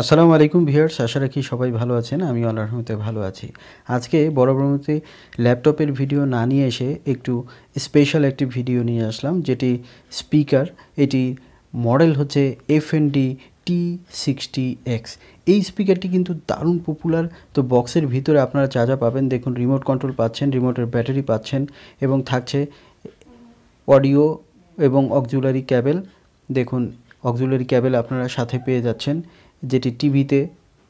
আসসালামু আলাইকুম ভিউয়ার্স, আশা রাখি সবাই ভালো আছেন। আমি আল্লাহর রহমতে ভালো আছি। আজকে বরাবরের মতো ল্যাপটপের ভিডিও না নিয়ে এসে একটু স্পেশাল একটি ভিডিও নিয়ে আসলাম, যেটি স্পিকার। এটি মডেল হচ্ছে FND t60x। এই স্পিকারটি কিন্তু দারুণ পপুলার। তো বক্সের ভিতরে আপনারা যা যা পাবেন দেখুন, রিমোট কন্ট্রোল পাচ্ছেন, রিমোটের ব্যাটারি পাচ্ছেন এবং থাকছে অডিও এবং অক্সিলারি ক্যাবেল। দেখুন, অক্সিলারি ক্যাবেল আপনারা সাথে পেয়ে যাচ্ছেন, যেটি টিভিতে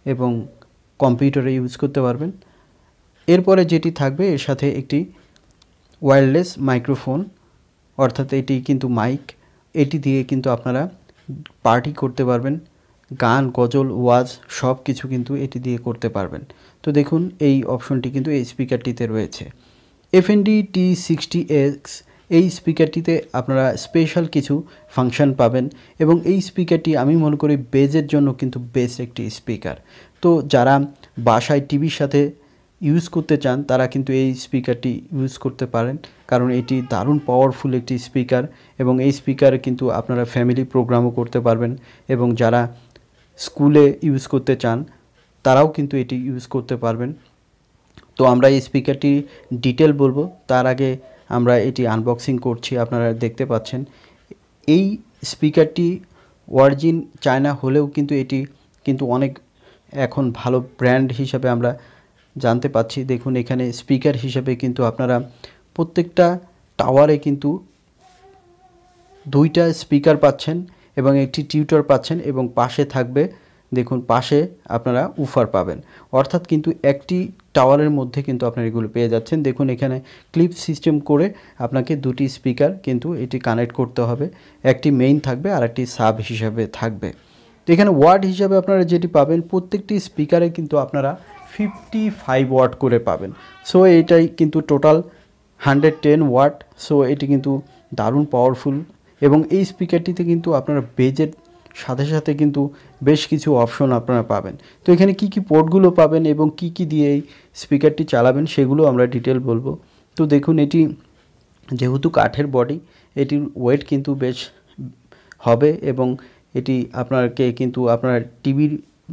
এবং কম্পিউটারে ইউজ করতে পারবেন। এরপরে যেটি থাকবে এর সাথে একটি ওয়্যারলেস মাইক্রোফোন, অর্থাৎ এটি কিন্তু মাইক। এটি দিয়ে কিন্তু আপনারা পার্টি করতে পারবেন, গান, গজল, ওয়াজ সব কিছু কিন্তু এটি দিয়ে করতে পারবেন। তো দেখুন, এই অপশনটি কিন্তু এই স্পিকারটিতে রয়েছে। FND t60x এই স্পিকারটিতে আপনারা স্পেশাল কিছু ফাংশন পাবেন এবং এই স্পিকারটি আমি মনে করি বেজের জন্য কিন্তু বেস্ট একটি স্পিকার। তো যারা বাসায় টিভির সাথে ইউজ করতে চান তারা কিন্তু এই স্পিকারটি ইউজ করতে পারেন, কারণ এটি দারুণ পাওয়ারফুল একটি স্পিকার এবং এই স্পিকারে কিন্তু আপনারা ফ্যামিলি প্রোগ্রামও করতে পারবেন এবং যারা স্কুলে ইউজ করতে চান তারাও কিন্তু এটি ইউজ করতে পারবেন। তো আমরা এই স্পিকারটি ডিটেল বলবো, তার আগে আমরা এটি আনবক্সিং করছি। আপনারা দেখতে পাচ্ছেন এই স্পিকারটি অরিজিন চায়না হলেও কিন্তু এটি কিন্তু অনেক এখন ভালো ব্র্যান্ড হিসাবে আমরা জানতে পাচ্ছি। দেখুন, এখানে স্পিকার হিসাবে কিন্তু আপনারা প্রত্যেকটা টাওয়ারে কিন্তু দুইটা স্পিকার পাচ্ছেন এবং একটি টিউটর পাচ্ছেন এবং পাশে থাকবে, দেখুন পাশে আপনারা উফার পাবেন, অর্থাৎ কিন্তু একটি টাওয়ারের মধ্যে কিন্তু আপনারা এগুলো পেয়ে যাচ্ছেন। দেখুন, এখানে ক্লিপ সিস্টেম করে আপনাকে দুটি স্পিকার কিন্তু এটি কানেক্ট করতে হবে, একটি মেইন থাকবে আর একটি সাব হিসাবে থাকবে। তো এখানে ওয়াট হিসাবে আপনারা যেটি পাবেন, প্রত্যেকটি স্পিকারে কিন্তু আপনারা 55 ওয়াট করে পাবেন। সো এইটাই কিন্তু টোটাল 110 ওয়াট। সো এটি কিন্তু দারুণ পাওয়ারফুল এবং এই স্পিকারটিতে কিন্তু আপনারা বেজের সাথে সাথে কিন্তু বেশ কিছু অপশন আপনারা পাবেন। তো এখানে কি কি পোর্টগুলো পাবেন এবং কি কি দিয়ে এই স্পিকারটি চালাবেন সেগুলো আমরা ডিটেল বলবো। তো দেখুন, এটি যেহেতু কাঠের বডি, এটির ওয়েট কিন্তু বেশ হবে এবং এটি আপনাকে কিন্তু আপনার টিভির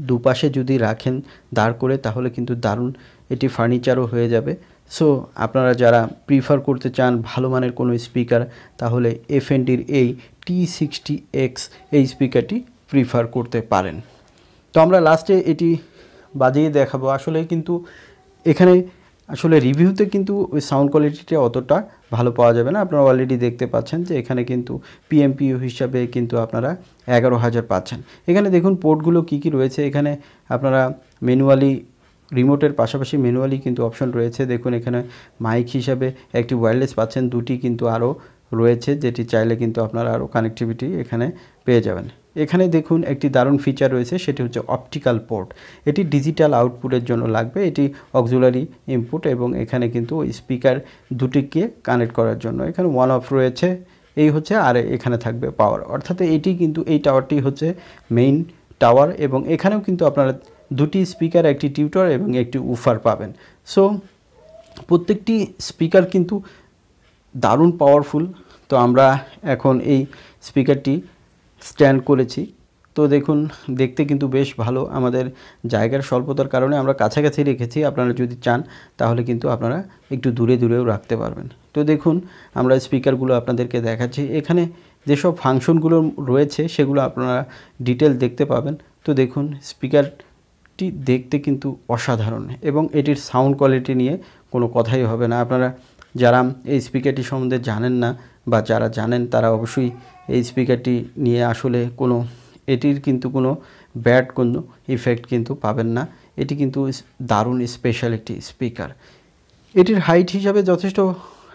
দুপাশে যদি রাখেন দাঁড় করে তাহলে কিন্তু দারুণ এটি ফার্নিচারও হয়ে যাবে। সো আপনারা যারা প্রিফার করতে চান ভালো মানের কোনো স্পিকার, তাহলে FNDর এই t60x এই স্পিকারটি প্রিফার করতে পারেন। তো আমরা লাস্টে এটি বাজিয়ে দেখাবো। আসলে কিন্তু এখানে আসলে রিভিউতে কিন্তু ওই সাউন্ড কোয়ালিটিটা অতটা ভালো পাওয়া যাবে না। আপনারা অলরেডি দেখতে পাচ্ছেন যে এখানে কিন্তু PMPU হিসাবে কিন্তু আপনারা 11,000 পাচ্ছেন। এখানে দেখুন পোর্টগুলো কি কি রয়েছে। এখানে আপনারা ম্যানুয়ালি রিমোটের পাশাপাশি ম্যানুয়ালি কিন্তু অপশন রয়েছে। দেখুন, এখানে মাইক হিসাবে একটি ওয়্যারলেস পাচ্ছেন, দুটি কিন্তু আরও রয়েছে, যেটি চাইলে কিন্তু আপনারা আরও কানেক্টিভিটি এখানে পেয়ে যাবেন। এখানে দেখুন একটি দারুণ ফিচার রয়েছে, সেটি হচ্ছে অপটিক্যাল পোর্ট। এটি ডিজিটাল আউটপুটের জন্য লাগবে, এটি অক্সিলারি ইনপুট এবং এখানে কিন্তু স্পিকার দুটিকে কানেক্ট করার জন্য এখানে ওয়ান অফ রয়েছে, এই হচ্ছে, আর এখানে থাকবে পাওয়ার। অর্থাৎ এটি কিন্তু এই টাওয়ারটি হচ্ছে মেইন টাওয়ার এবং এখানেও কিন্তু আপনারা দুটি স্পিকার, একটি টিউটর এবং একটি উফার পাবেন। সো প্রত্যেকটি স্পিকার কিন্তু দারুণ পাওয়ারফুল। তো আমরা এখন এই স্পিকারটি স্ট্যান্ড করেছি। তো দেখুন, দেখতে কিন্তু বেশ ভালো। আমাদের জায়গার স্বল্পতার কারণে আমরা কাছাকাছি রেখেছি, আপনারা যদি চান তাহলে কিন্তু আপনারা একটু দূরে দূরেও রাখতে পারবেন। তো দেখুন, আমরা স্পিকারগুলো আপনাদেরকে দেখাচ্ছি। এখানে যেসব ফাংশনগুলো রয়েছে সেগুলো আপনারা ডিটেল দেখতে পাবেন। তো দেখুন, স্পিকারটি দেখতে কিন্তু অসাধারণ এবং এটির সাউন্ড কোয়ালিটি নিয়ে কোনো কথাই হবে না। আপনারা যারা এই স্পিকারটি সম্বন্ধে জানেন না বা যারা জানেন তারা অবশ্যই এই স্পিকারটি নিয়ে আসলে এটির কিন্তু কোনো ব্যাড কোনো ইফেক্ট কিন্তু পাবেন না। এটি কিন্তু দারুণ স্পেশাল একটি স্পিকার। এটির হাইট হিসাবে যথেষ্ট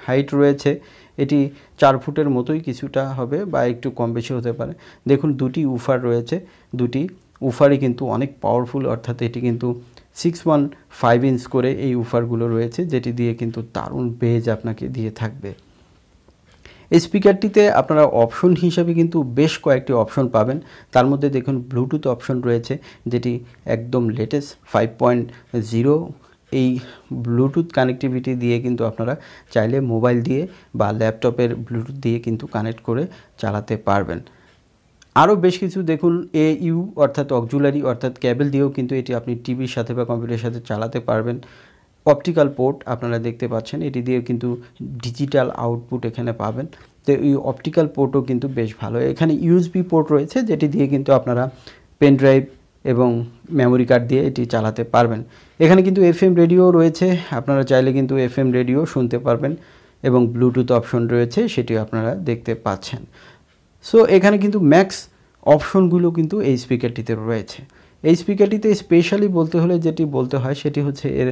হাইট রয়েছে, এটি 4 ফুটের মতোই কিছুটা হবে বা একটু কম বেশি হতে পারে। দেখুন, দুটি উফার রয়েছে, দুটি উফারই কিন্তু অনেক পাওয়ারফুল, অর্থাৎ এটি কিন্তু 615 ইঞ্চ করে এই উফারগুলো রয়েছে, যেটি দিয়ে কিন্তু দারুণ বেজ আপনাকে দিয়ে থাকবে। এই স্পিকারটিতে আপনারা অপশন হিসাবে কিন্তু বেশ কয়েকটি অপশন পাবেন। তার মধ্যে দেখুন ব্লুটুথ অপশন রয়েছে, যেটি একদম লেটেস্ট 5.0। এই ব্লুটুথ কানেক্টিভিটি দিয়ে কিন্তু আপনারা চাইলে মোবাইল দিয়ে বা ল্যাপটপের ব্লুটুথ দিয়ে কিন্তু কানেক্ট করে চালাতে পারবেন। আরও বেশ কিছু দেখুন AU অর্থাৎ অক্সিলারি অর্থাৎ ক্যাবেল দিয়েও কিন্তু এটি আপনি টিভির সাথে বা কম্পিউটারের সাথে চালাতে পারবেন। অপটিক্যাল পোর্ট আপনারা দেখতে পাচ্ছেন, এটি দিয়ে কিন্তু ডিজিটাল আউটপুট এখানে পাবেন। তো এই অপটিক্যাল পোর্টও কিন্তু বেশ ভালো। এখানে USB পোর্ট রয়েছে যেটি দিয়ে কিন্তু আপনারা পেন ড্রাইভ এবং মেমোরি কার্ড দিয়ে এটি চালাতে পারবেন। এখানে কিন্তু FM রেডিও রয়েছে, আপনারা চাইলে কিন্তু FM রেডিও শুনতে পারবেন এবং ব্লুটুথ অপশন রয়েছে, সেটিও আপনারা দেখতে পাচ্ছেন। সো এখানে কিন্তু ম্যাক্স অপশনগুলো কিন্তু এই স্পিকারটিতে রয়েছে। এই স্পিকারটিতে স্পেশালি বলতে হলে যেটি বলতে হয় সেটি হচ্ছে এর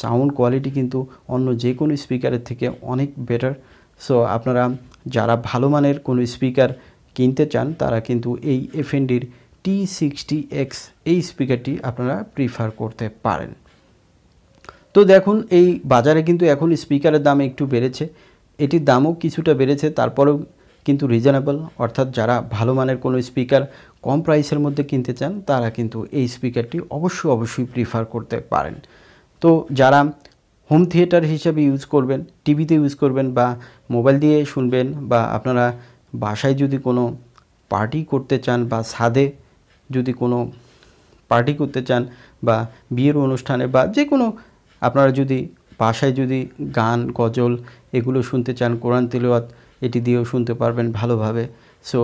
সাউন্ড কোয়ালিটি কিন্তু অন্য যে কোনো স্পিকারের থেকে অনেক বেটার। সো আপনারা যারা ভালো মানের কোনো স্পিকার কিনতে চান তারা কিন্তু এই এফএনডির t60x এই স্পিকারটি আপনারা প্রিফার করতে পারেন। তো দেখুন এই বাজারে কিন্তু এখন স্পিকারের দাম একটু বেড়েছে, এটির দামও কিছুটা বেড়েছে, তারপরেও কিন্তু রিজনেবল, অর্থাৎ যারা ভালো মানের কোনো স্পিকার কম প্রাইসের মধ্যে কিনতে চান তারা কিন্তু এই স্পিকারটি অবশ্যই প্রিফার করতে পারেন। তো যারা হোম থিয়েটার হিসেবে ইউজ করবেন, টিভিতে ইউজ করবেন বা মোবাইল দিয়ে শুনবেন, বা আপনারা বাসায় যদি কোনো পার্টি করতে চান বা ছাদে যদি কোনো পার্টি করতে চান বা বিয়ের অনুষ্ঠানে বা যে কোনো আপনারা যদি বাসায় যদি গান গজল এগুলো শুনতে চান, কোরআন তিলাওয়াত এটি দিয়েও শুনতে পারবেন ভালোভাবে। সো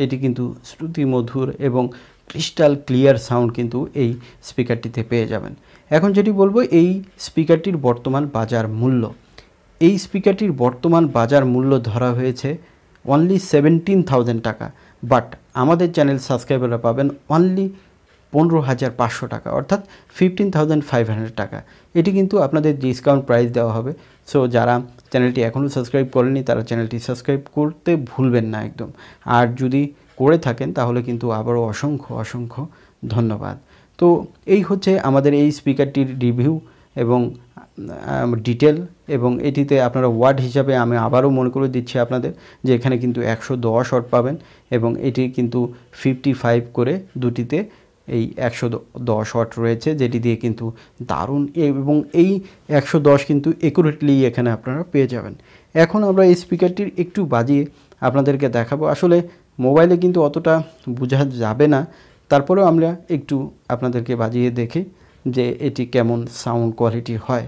এটি কিন্তু শ্রুতি মধুর এবং ক্রিস্টাল ক্লিয়ার সাউন্ড কিন্তু এই স্পিকারটিতে পেয়ে যাবেন। এখন যেটি বলবো এই স্পিকারটির বর্তমান বাজার মূল্য, এই স্পিকারটির বর্তমান বাজার মূল্য ধরা হয়েছে অনলি 17,000 টাকা, বাট আমাদের চ্যানেল সাবস্ক্রাইবাররা পাবেন অনলি 15,500 টাকা, অর্থাৎ 15,500 টাকা। এটি কিন্তু আপনাদের ডিসকাউন্ট প্রাইস দেওয়া হবে। সো যারা চ্যানেলটি এখনও সাবস্ক্রাইব করেনি তারা চ্যানেলটি সাবস্ক্রাইব করতে ভুলবেন না একদম। আর যদি করে থাকেন তাহলে কিন্তু আবারও অসংখ্য ধন্যবাদ। তো এই হচ্ছে আমাদের এই স্পিকারটির রিভিউ এবং ডিটেল, এবং এটিতে আপনারা ওয়াট হিসাবে আমি আবারও মনে করে দিচ্ছি আপনাদের যে এখানে কিন্তু 110 ওয়াট পাবেন এবং এটি কিন্তু 55 করে দুটিতে এই 110 ওয়াট রয়েছে, যেটি দিয়ে কিন্তু দারুণ, এবং এই 110 কিন্তু একুরেটলি এখানে আপনারা পেয়ে যাবেন। এখন আমরা এই স্পিকারটির একটু বাজিয়ে আপনাদেরকে দেখাবো। আসলে মোবাইলে কিন্তু অতটা বোঝা যাবে না, তারপরেও আমরা একটু আপনাদেরকে বাজিয়ে দেখি যে এটি কেমন সাউন্ড কোয়ালিটি হয়।